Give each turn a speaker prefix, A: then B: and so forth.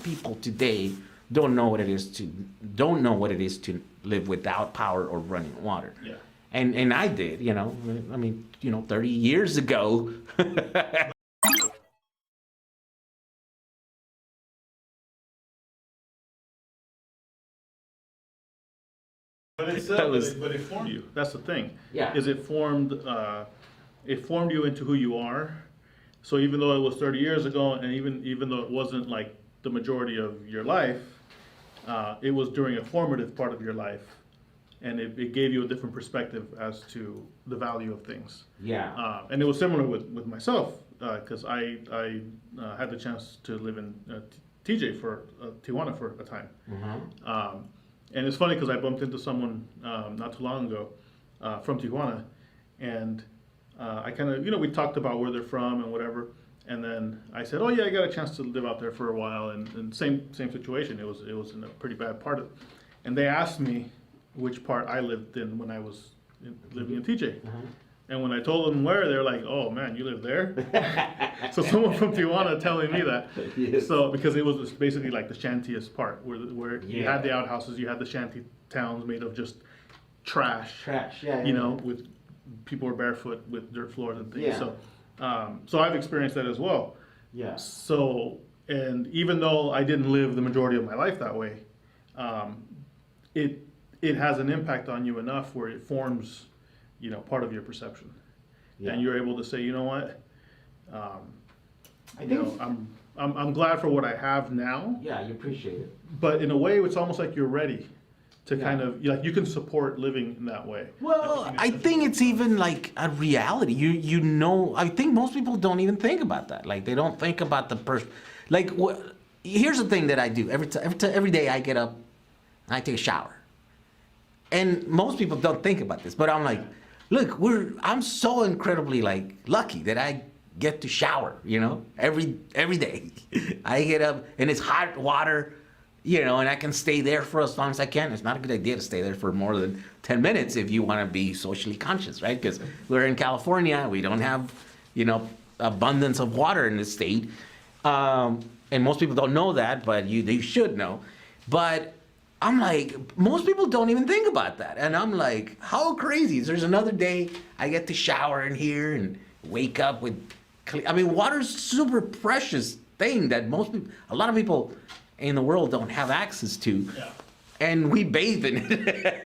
A: people today don't know what it is to live without power or running water.
B: Yeah.
A: And I did, 30 years ago.
B: But it formed you. That's the thing.
A: Yeah.
B: Is it formed you into who you are. So even though it was 30 years ago, and even though it wasn't like the majority of your life, it was during a formative part of your life, and it gave you a different perspective as to the value of things.
A: Yeah.
B: And it was similar with myself, because I had the chance to live in Tijuana for a time.
A: Mm-hmm.
B: And it's funny because I bumped into someone not too long ago from Tijuana, and I kind of, we talked about where they're from and whatever, and then I said, oh yeah, I got a chance to live out there for a while, and same situation. It was in a pretty bad part of, and they asked me which part I lived in when I was living in TJ.
A: Mm-hmm.
B: And when I told them where, they're like, "Oh man, you live there?" So someone from Tijuana telling me that.
A: Yes.
B: So because it was basically like the shantiest part, where you had the outhouses, you had the shanty towns made of just trash. With people were barefoot with dirt floors and things.
A: Yeah.
B: So I've experienced that as well.
A: Yeah.
B: So, and even though I didn't live the majority of my life that way, it has an impact on you enough where it forms, part of your perception, and you're able to say, you know what, I'm glad for what I have now.
A: Yeah, you appreciate it.
B: But in a way, it's almost like you're ready to kind of, you can support living in that way.
A: Well, I think it's even like a reality. I think most people don't even think about that. Like, they don't think about the person. Like, here's the thing that I do. Every day I get up and I take a shower. And most people don't think about this, but I'm like, look, I'm so incredibly like lucky that I get to shower, every day. I get up and it's hot water, and I can stay there for as long as I can. It's not a good idea to stay there for more than 10 minutes if you want to be socially conscious, right? Because we're in California, we don't have, abundance of water in the state. And most people don't know that, but they should know. But I'm like, most people don't even think about that. And I'm like, how crazy. There's another day I get to shower in here and wake up with water's super precious thing that a lot of people in the world don't have access to.
B: Yeah.
A: And we bathe in it